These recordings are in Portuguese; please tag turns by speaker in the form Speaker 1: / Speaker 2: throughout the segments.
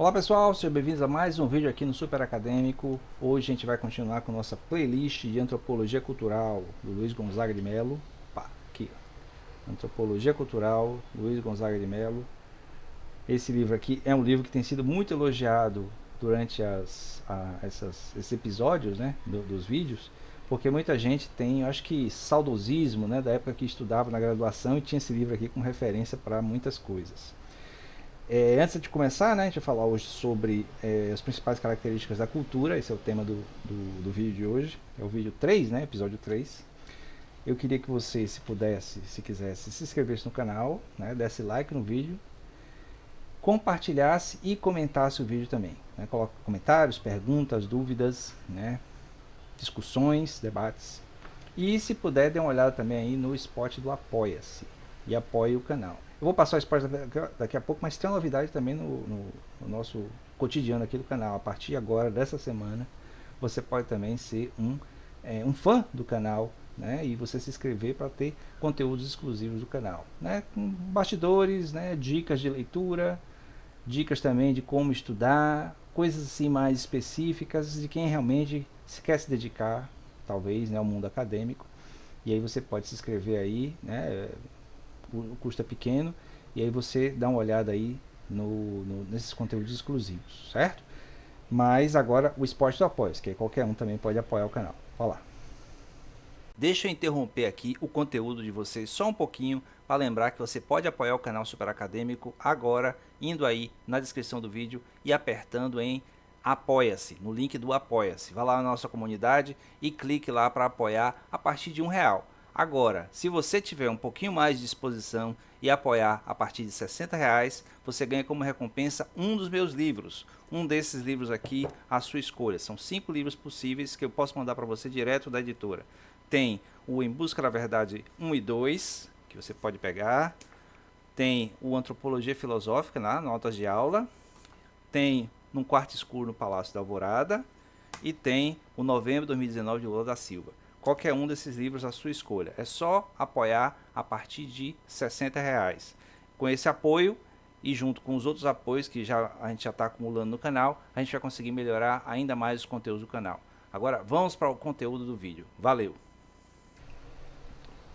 Speaker 1: Olá pessoal, sejam bem-vindos a mais um vídeo aqui no Super Acadêmico. Hoje a gente vai continuar com nossa playlist de Antropologia Cultural do Luiz Gonzaga de Melo. Aqui, ó. Antropologia Cultural, Luiz Gonzaga de Melo. Esse livro aqui é um livro que tem sido muito elogiado durante esses episódios, né, dos vídeos, porque muita gente tem, eu acho que saudosismo, né, da época que estudava na graduação e tinha esse livro aqui como referência para muitas coisas. Antes de começar, né, a gente vai falar hoje sobre as principais características da cultura. Esse é o tema do vídeo de hoje. É o vídeo 3, né, episódio 3. Eu queria que você, se pudesse, se quisesse, se inscrevesse no canal, né, desse like no vídeo, compartilhasse e comentasse o vídeo também. Né, coloque comentários, perguntas, dúvidas, né, discussões, debates. E se puder, dê uma olhada também aí no spot do Apoia-se e apoie o canal. Eu vou passar o spot daqui a pouco, mas tem uma novidade também no nosso cotidiano aqui do canal. A partir agora, dessa semana, você pode também ser um fã do canal, né, e você se inscrever para ter conteúdos exclusivos do canal, né, com bastidores, né, dicas de leitura, dicas também de como estudar, coisas assim mais específicas de quem realmente se quer se dedicar, talvez, né, ao mundo acadêmico. E aí você pode se inscrever aí, né, o custo é pequeno, e aí você dá uma olhada aí nesses conteúdos exclusivos, certo? Mas agora o esporte do apoio, que qualquer um também pode apoiar o canal. Olha lá. Deixa eu interromper aqui o conteúdo de vocês só um pouquinho para lembrar que você pode apoiar o canal Super Acadêmico agora, indo aí na descrição do vídeo e apertando em Apoia-se, no link do Apoia-se. Vá lá na nossa comunidade e clique lá para apoiar a partir de R$1. Agora, se você tiver um pouquinho mais de disposição e apoiar a partir de R$60, você ganha como recompensa um dos meus livros. Um desses livros aqui, à sua escolha. São 5 livros possíveis que eu posso mandar para você direto da editora. Tem o Em Busca da Verdade 1 e 2, que você pode pegar. Tem o Antropologia Filosófica, na notas de aula. Tem Num Quarto Escuro no Palácio da Alvorada. E tem o Novembro de 2019 de Lula da Silva. Qualquer um desses livros à sua escolha. É só apoiar a partir de R$60. Com esse apoio e junto com os outros apoios que a gente já está acumulando no canal, a gente vai conseguir melhorar ainda mais os conteúdos do canal. Agora vamos para o conteúdo do vídeo. Valeu!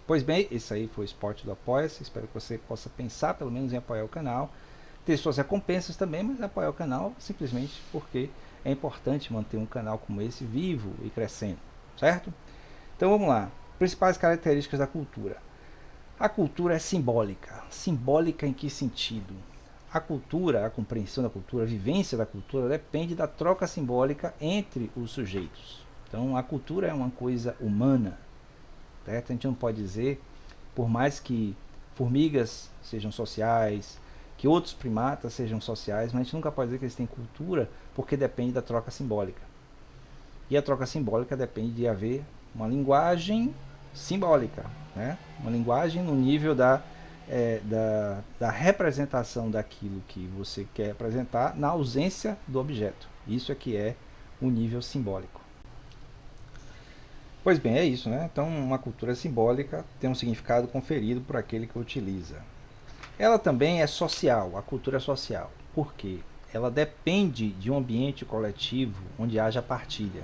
Speaker 1: Pois bem, esse aí foi o esporte do Apoia-se. Espero que você possa pensar pelo menos em apoiar o canal. Ter suas recompensas também, mas apoiar o canal simplesmente porque é importante manter um canal como esse vivo e crescendo, certo? Então vamos lá. Principais características da cultura. A cultura é simbólica. Simbólica em que sentido? A cultura, a compreensão da cultura, a vivência da cultura depende da troca simbólica entre os sujeitos. Então a cultura é uma coisa humana, certo? A gente não pode dizer, por mais que formigas sejam sociais, que outros primatas sejam sociais, mas a gente nunca pode dizer que eles têm cultura, porque depende da troca simbólica. E a troca simbólica depende de haver uma linguagem simbólica, né? Uma linguagem no nível da representação daquilo que você quer representar na ausência do objeto. Isso é que é o nível simbólico. Pois bem, é isso, né? Então, uma cultura simbólica tem um significado conferido por aquele que a utiliza. Ela também é social, a cultura é social. Por quê? Ela depende de um ambiente coletivo onde haja partilha.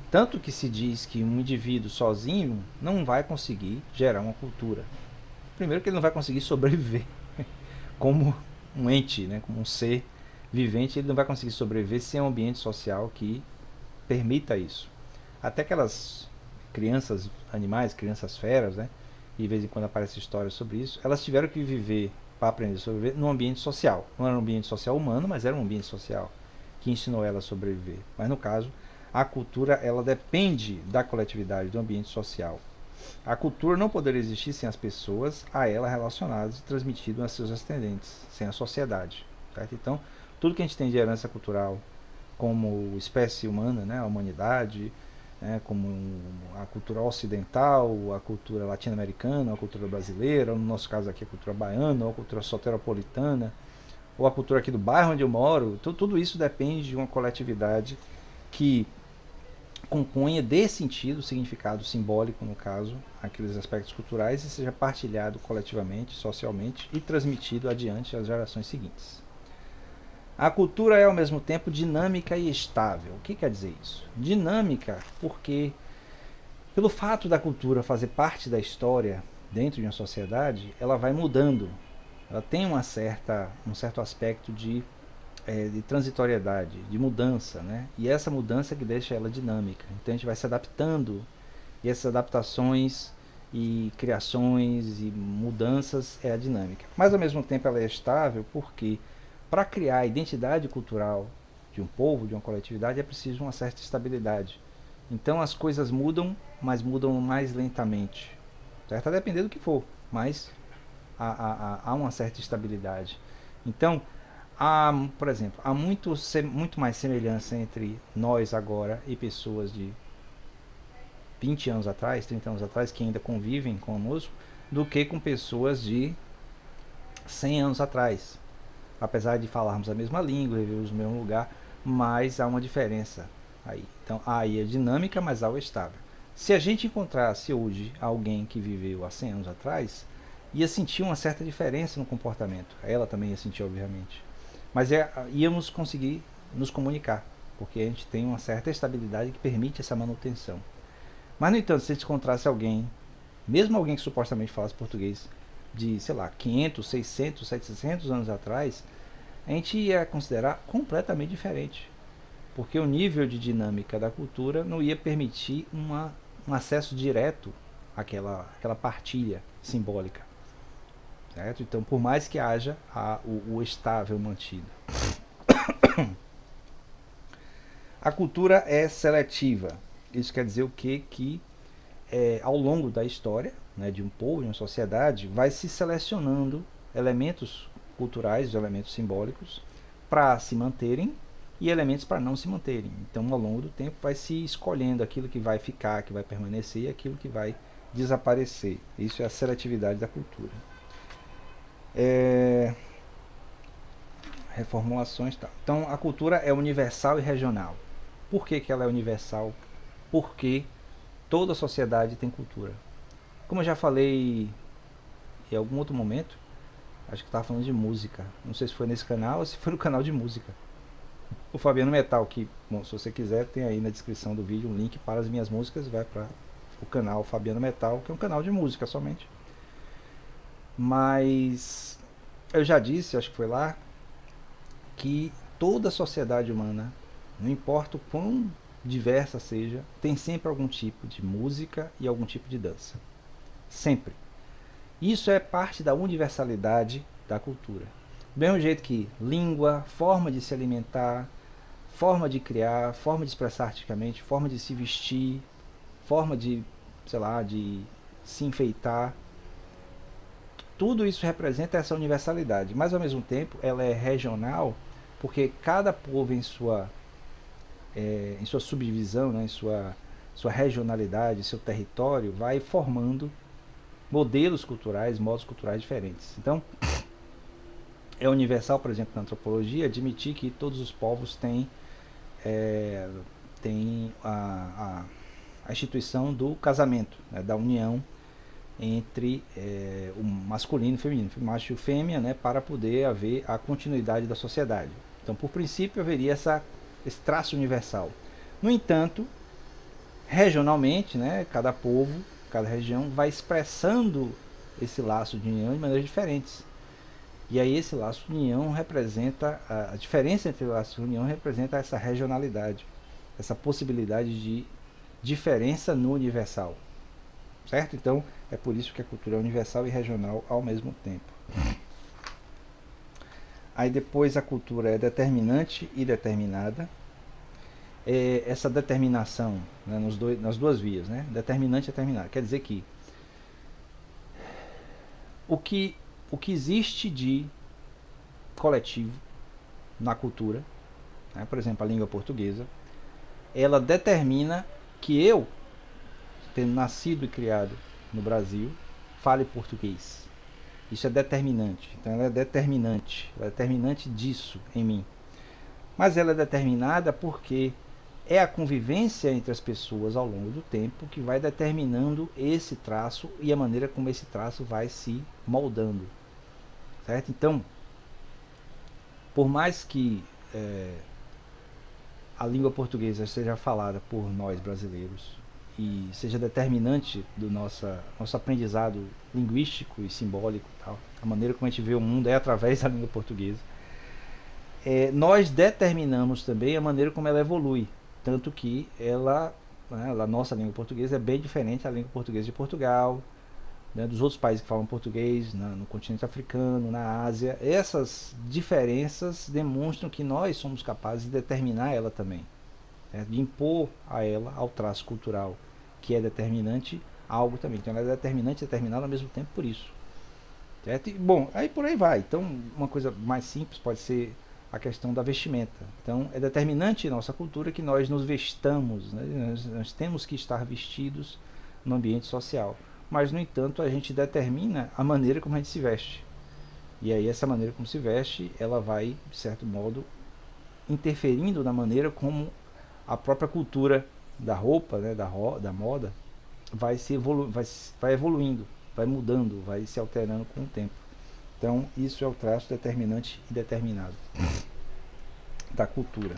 Speaker 1: Tanto que se diz que um indivíduo sozinho não vai conseguir gerar uma cultura. Primeiro que ele não vai conseguir sobreviver como um ente, né? Como um ser vivente, ele não vai conseguir sobreviver sem um ambiente social que permita isso. Até aquelas crianças animais, crianças feras, né? E de vez em quando aparecem histórias sobre isso, elas tiveram que viver para aprender a sobreviver num ambiente social. Não era um ambiente social humano, mas era um ambiente social que ensinou elas a sobreviver. Mas no caso, a cultura ela depende da coletividade, do ambiente social. A cultura não poderia existir sem as pessoas a ela relacionadas e transmitidas a seus ascendentes, sem a sociedade. Certo? Então, tudo que a gente tem de herança cultural como espécie humana, né, a humanidade, né, como a cultura ocidental, a cultura latino-americana, a cultura brasileira, no nosso caso aqui a cultura baiana, ou a cultura soteropolitana, ou a cultura aqui do bairro onde eu moro, tudo isso depende de uma coletividade que componha, dê sentido, significado simbólico, no caso, aqueles aspectos culturais, e seja partilhado coletivamente, socialmente e transmitido adiante às gerações seguintes. A cultura é ao mesmo tempo dinâmica e estável. O que quer dizer isso? Dinâmica porque, pelo fato da cultura fazer parte da história dentro de uma sociedade, ela vai mudando. Ela tem um certo aspecto de transitoriedade, de mudança, né? E essa mudança que deixa ela dinâmica. Então a gente vai se adaptando, e essas adaptações e criações e mudanças é a dinâmica. Mas ao mesmo tempo ela é estável porque para criar a identidade cultural de um povo, de uma coletividade, é preciso uma certa estabilidade. Então as coisas mudam, mas mudam mais lentamente. Certo? A depender do que for, mas há uma certa estabilidade. Então, por exemplo, há muito mais semelhança entre nós agora e pessoas de 20 anos atrás, 30 anos atrás, que ainda convivem conosco, do que com pessoas de 100 anos atrás. Apesar de falarmos a mesma língua, vivermos no mesmo lugar, mas há uma diferença aí. Então, há aí a dinâmica, mas há o estável. Se a gente encontrasse hoje alguém que viveu há 100 anos atrás, ia sentir uma certa diferença no comportamento. Ela também ia sentir, obviamente. Mas íamos conseguir nos comunicar, porque a gente tem uma certa estabilidade que permite essa manutenção. Mas, no entanto, se a gente encontrasse alguém, mesmo alguém que supostamente falasse português, de, sei lá, 500, 600, 700 anos atrás, a gente ia considerar completamente diferente. Porque o nível de dinâmica da cultura não ia permitir um acesso direto àquela partilha simbólica. Certo? Então, por mais que haja o estável mantido. A cultura é seletiva. Isso quer dizer o quê? Que ao longo da história, né, de um povo, de uma sociedade, vai se selecionando elementos culturais, elementos simbólicos, para se manterem e elementos para não se manterem. Então, ao longo do tempo, vai se escolhendo aquilo que vai ficar, que vai permanecer e aquilo que vai desaparecer. Isso é a seletividade da cultura. Reformulações, tá. Então, a cultura é universal e regional. Por que ela é universal? Porque toda sociedade tem cultura. Como eu já falei em algum outro momento, acho que estava falando de música. Não sei se foi nesse canal ou se foi no canal de música. O Fabiano Metal, que, bom, se você quiser, tem aí na descrição do vídeo um link para as minhas músicas, vai para o canal Fabiano Metal, que é um canal de música somente. Mas eu já disse, acho que foi lá, que toda a sociedade humana, não importa o quão diversa seja, tem sempre algum tipo de música e algum tipo de dança. Sempre. Isso é parte da universalidade da cultura. Do mesmo jeito que língua, forma de se alimentar, forma de criar, forma de expressar artisticamente, forma de se vestir, forma de, sei lá, de se enfeitar. Tudo isso representa essa universalidade, mas ao mesmo tempo ela é regional, porque cada povo em sua subdivisão, né, em sua regionalidade, seu território, vai formando modelos culturais, modos culturais diferentes. Então, é universal, por exemplo, na antropologia, admitir que todos os povos têm a instituição do casamento, né, da união entre o masculino e o feminino, o macho e o fêmea, né, para poder haver a continuidade da sociedade. Então, por princípio, haveria esse traço universal. No entanto, regionalmente, né, cada povo, cada região vai expressando esse laço de união de maneiras diferentes. E aí esse laço de união representa, a diferença entre o laço de união representa essa regionalidade, essa possibilidade de diferença no universal. Certo? Então, é por isso que a cultura é universal e regional ao mesmo tempo. Aí depois a cultura é determinante e determinada. Essa determinação, né, nas duas vias, né? Determinante e determinada. Quer dizer que o que existe de coletivo na cultura, né, por exemplo, a língua portuguesa, ela determina que eu, tendo nascido e criado no Brasil, fale português. Isso é determinante. Então ela é determinante disso em mim. Mas ela é determinada porque é a convivência entre as pessoas ao longo do tempo que vai determinando esse traço e a maneira como esse traço vai se moldando. Certo? Então, por mais que a língua portuguesa seja falada por nós brasileiros e seja determinante do nosso aprendizado linguístico e simbólico e tal, a maneira como a gente vê o mundo é através da língua portuguesa. Nós determinamos também a maneira como ela evolui, tanto que a nossa língua portuguesa é bem diferente da língua portuguesa de Portugal, né, dos outros países que falam português, no continente africano, na Ásia. Essas diferenças demonstram que nós somos capazes de determinar ela também, né, de impor a ela, ao traço cultural que é determinante, algo também. Então ela é determinante e determinada ao mesmo tempo por isso. Certo? E, bom, aí por aí vai. Então uma coisa mais simples pode ser a questão da vestimenta. Então é determinante em nossa cultura que nós nos vestamos, né? Nós temos que estar vestidos no ambiente social. Mas, no entanto, a gente determina a maneira como a gente se veste. E aí essa maneira como se veste, ela vai, de certo modo, interferindo na maneira como a própria cultura da roupa, né, da moda, vai evoluindo, vai mudando, vai se alterando com o tempo. Então, isso é o traço determinante e determinado da cultura.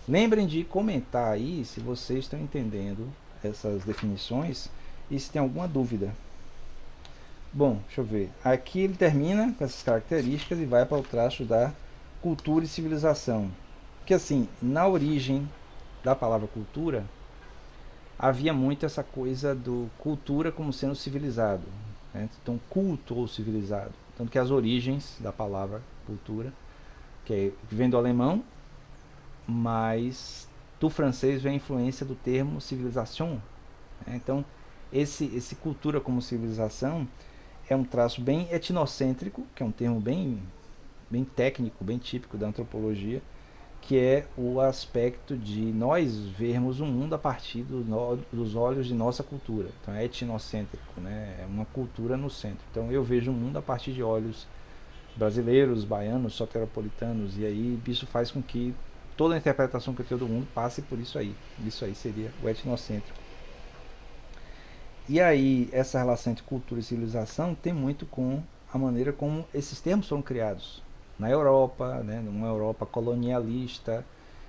Speaker 1: Lembrem de comentar aí se vocês estão entendendo essas definições e se tem alguma dúvida. Bom, deixa eu ver. Aqui ele termina com essas características e vai para o traço da cultura e civilização. Que assim, na origem da palavra cultura, havia muito essa coisa do cultura como sendo civilizado, né? Então, culto ou civilizado. Tanto que as origens da palavra cultura, que vem do alemão, mas do francês vem a influência do termo civilisation, né? Então, esse cultura como civilização é um traço bem etnocêntrico, que é um termo bem técnico, bem típico da antropologia, que é o aspecto de nós vermos o mundo a partir dos olhos de nossa cultura. Então é etnocêntrico, né? É uma cultura no centro. Então eu vejo o mundo a partir de olhos brasileiros, baianos, soteropolitanos, e aí isso faz com que toda a interpretação que eu tenho do mundo passe por isso aí. Isso aí seria o etnocêntrico. E aí essa relação entre cultura e civilização tem muito com a maneira como esses termos foram criados na Europa, né, numa Europa colonialista,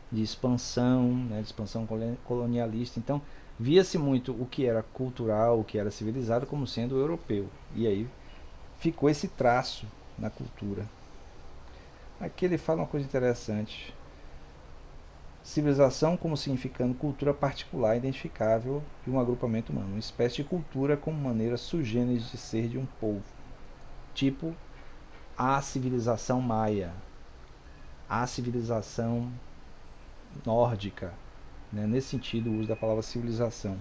Speaker 1: de expansão, né, de expansão colonialista. Então, via-se muito o que era cultural, o que era civilizado, como sendo europeu. E aí ficou esse traço na cultura. Aqui ele fala uma coisa interessante. Civilização como significando cultura particular identificável de um agrupamento humano. Uma espécie de cultura como maneira sui generis de ser de um povo. Tipo a civilização maia, a civilização nórdica, né? Nesse sentido o uso da palavra civilização.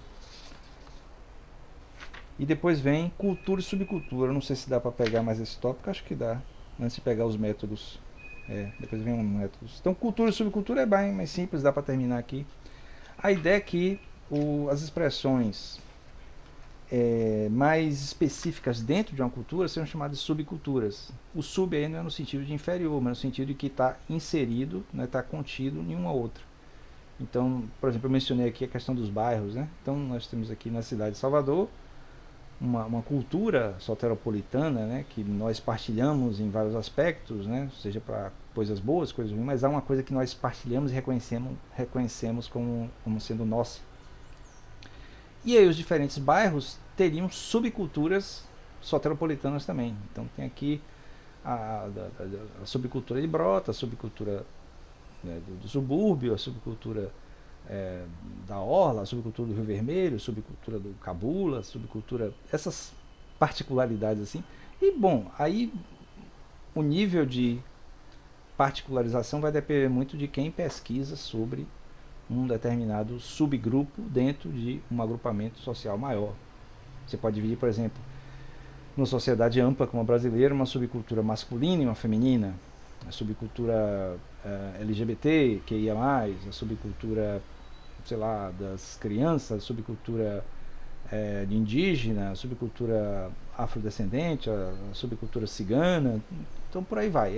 Speaker 1: E depois vem cultura e subcultura. Não sei se dá para pegar mais esse tópico, acho que dá, antes de pegar os métodos. Depois vem um métodos. Então cultura e subcultura é bem mais simples, dá para terminar aqui. A ideia é que as expressões mais específicas dentro de uma cultura são chamadas de subculturas. O sub aí não é no sentido de inferior, mas no sentido de que está inserido, né, está contido em uma outra. Então, por exemplo, eu mencionei aqui a questão dos bairros, né? Então nós temos aqui na cidade de Salvador uma cultura soteropolitana, né, que nós partilhamos em vários aspectos, né, seja para coisas boas, coisas ruins, mas há uma coisa que nós partilhamos e reconhecemos como sendo nossa. E aí os diferentes bairros teriam subculturas soteropolitanas também. Então tem aqui a subcultura de Brota, a subcultura, né, do subúrbio, a subcultura da Orla, a subcultura do Rio Vermelho, a subcultura do Cabula, a subcultura, essas particularidades assim. E bom, aí o nível de particularização vai depender muito de quem pesquisa sobre um determinado subgrupo dentro de um agrupamento social maior. Você pode dividir, por exemplo, numa sociedade ampla como a brasileira, uma subcultura masculina e uma feminina, a subcultura LGBT, QIA+, a subcultura, sei lá, das crianças, a subcultura de indígena, a subcultura afrodescendente, a subcultura cigana. Então por aí vai.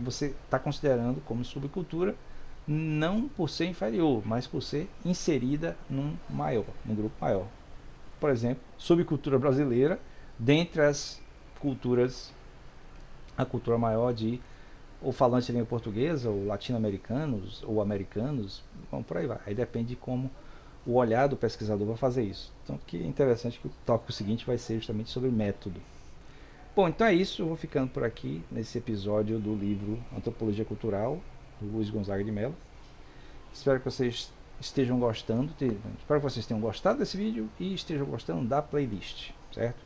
Speaker 1: Você está considerando como subcultura não por ser inferior, mas por ser inserida num grupo maior. Por exemplo, subcultura brasileira, dentre as culturas, a cultura maior de ou falantes de língua portuguesa, ou latino-americanos, ou americanos, bom, por aí vai. Aí depende de como o olhar do pesquisador vai fazer isso. Então, que é interessante que o tópico seguinte vai ser justamente sobre método. Bom, então é isso. Eu vou ficando por aqui nesse episódio do livro Antropologia Cultural, do Luiz Gonzaga de Mello. Espero que vocês estejam gostando, espero que vocês tenham gostado desse vídeo e estejam gostando da playlist, certo?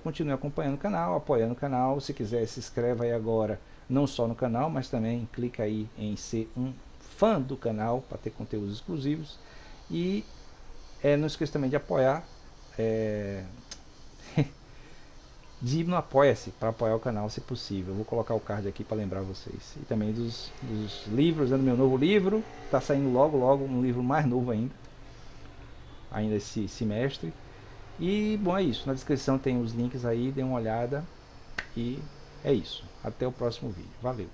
Speaker 1: Continue acompanhando o canal, apoiando o canal. Se quiser, se inscreva aí agora, não só no canal, mas também clica aí em ser um fã do canal para ter conteúdos exclusivos. E não esqueça também de apoiar, de ir no Apoia-se para apoiar o canal se possível. Eu vou colocar o card aqui para lembrar vocês. E também dos livros, do meu novo livro. Está saindo logo um livro mais novo ainda esse semestre. E bom, é isso. Na descrição tem os links aí, dê uma olhada. E é isso. Até o próximo vídeo. Valeu!